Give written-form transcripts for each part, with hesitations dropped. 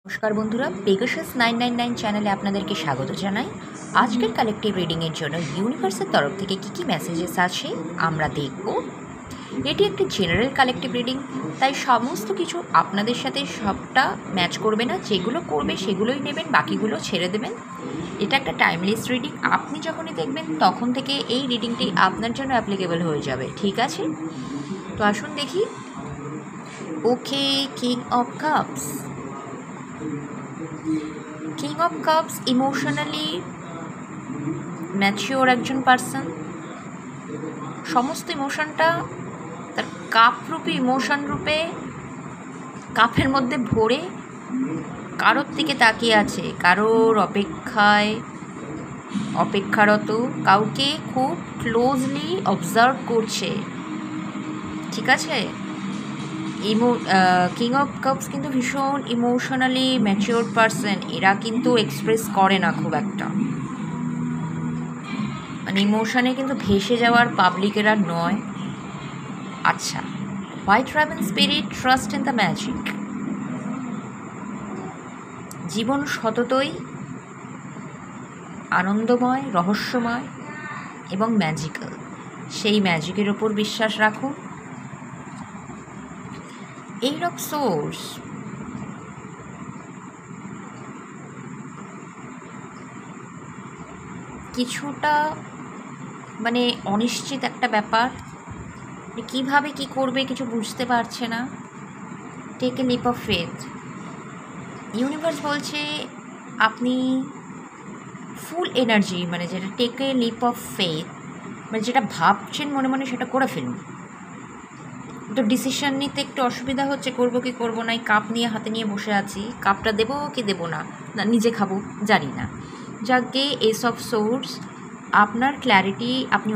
নমস্কার বন্ধুরা, পেগাসাস 999 চ্যানেলে আপনাদেরকে স্বাগত জানাই। আজকের কালেকটিভ রিডিংয়ের জন্য ইউনিভার্সের তরফ থেকে কী কী মেসেজেস আছে আমরা দেখব। এটি একটি জেনারেল কালেকটিভ রিডিং, তাই সমস্ত কিছু আপনাদের সাথে সবটা ম্যাচ করবে না। যেগুলো করবে সেগুলোই নেবেন, বাকিগুলো ছেড়ে দেবেন। এটা একটা টাইমলেস রিডিং। আপনি যখনই দেখবেন তখন থেকে এই রিডিংটি আপনার জন্য অ্যাপ্লিকেবল হয়ে যাবে, ঠিক আছে? তো আসুন দেখি। Okay, king of cups. King of cups emotionally mature একজন পার্সন। সমস্ত ইমোশনটা তার কাপরূপী ইমোশন রূপে কাপের মধ্যে ভরে কারোর দিকে তাকিয়ে আছে, কারোর অপেক্ষারত, কাউকে খুব ক্লোজলি অবজার্ভ করছে, ঠিক আছে? কিং অফ কাপস কিন্তু ভীষণ ইমোশনালি ম্যাচিওর পারসন। এরা কিন্তু এক্সপ্রেস করে না খুব একটা, মানে ইমোশনে কিন্তু ভেসে যাওয়ার পাবলিকেরা নয়। আচ্ছা, white raven spirit, trust in the magic. জীবন সততই আনন্দময়, রহস্যময় এবং ম্যাজিক্যাল। সেই ম্যাজিকের ওপর বিশ্বাস রাখুন। এইট অফ সোর্স, কিছুটা মানে অনিশ্চিত একটা ব্যাপার, কিভাবে কি করবে কিছু বুঝতে পারছে না। Take a leap of faith. Universe বলছে আপনি ফুল এনার্জি, মানে যেটা take a leap of faith, মানে যেটা ভাবছেন মনে মনে সেটা করে ফেলুন। তো ডিসিশন নিতে একটু অসুবিধা হচ্ছে, করবো কি করবো না। এই কাপ নিয়ে হাতে নিয়ে বসে আছি, কাপটা দেবো কি দেবো না, নিজে খাবো জানি না। যাকে এস অফ সোর্স, আপনার ক্ল্যারিটি আপনি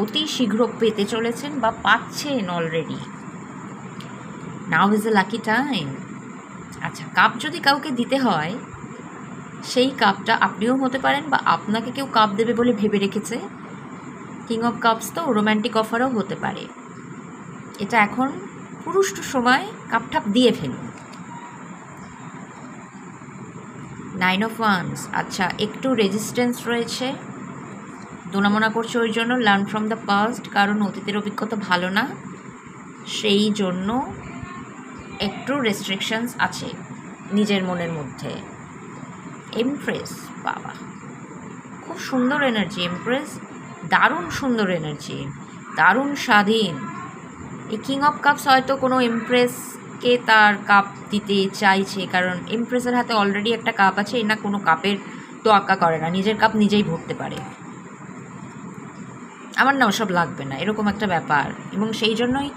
অতি শীঘ্র পেতে চলেছেন বা পাচ্ছেন already. Now is a lucky time. আচ্ছা, কাপ যদি কাউকে দিতে হয়, সেই কাপটা আপনিও হতে পারেন বা আপনাকে কেউ কাপ দেবে বলে ভেবে রেখেছে। কিং অফ কাপস তো রোম্যান্টিক অফারও হতে পারে। এটা এখন পুরুষ্ট সময়, কাপঠাপ দিয়ে ফেলুন। Nine of wands. আচ্ছা, একটু রেজিস্ট্যান্স রয়েছে, দোনামোনা করছে, ওই জন্য লার্ন ফ্রম দ্য পাস্ট, কারণ অতীতের অভিজ্ঞতা ভালো না, সেই জন্য একটু রেস্ট্রিকশনস আছে নিজের মনের মধ্যে। এমপ্রেস, বাবা খুব সুন্দর এনার্জি। এমপ্রেস দারুণ সুন্দর এনার্জি, দারুণ স্বাধীন। এই কিং অফ কাপস হয়তো কোনো এমপ্রেসকে তার কাপ দিতে চাইছে, কারণ এমপ্রেসের হাতে অলরেডি একটা কাপ আছে। না কোনো কাপের তোয়াক্কা করে না, নিজের কাপ নিজেই ভরতে পারে। আমার না ওসব লাগবে না, এরকম একটা ব্যাপার। এবং সেই জন্যই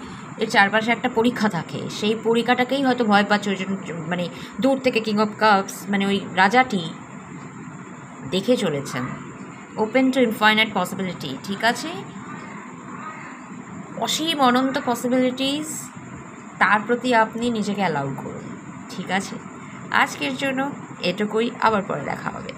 এর চারপাশে একটা পরীক্ষা থাকে, সেই পরীক্ষাটাকেই হয়তো ভয় পাচ্ছে। ওই জন্য মানে দূর থেকে কিং অফ কাপস মানে ওই রাজাটি দেখে চলেছেন। ওপেন টু ইনফাইনাইট পসিবিলিটি, ঠিক আছে? অসীম অনন্ত পসিবিলিটিস, তার প্রতি আপনি নিজেকে অ্যালাউ করুন, ঠিক আছে? আজকের জন্য এটুকুই, আবার পরে দেখা হবে।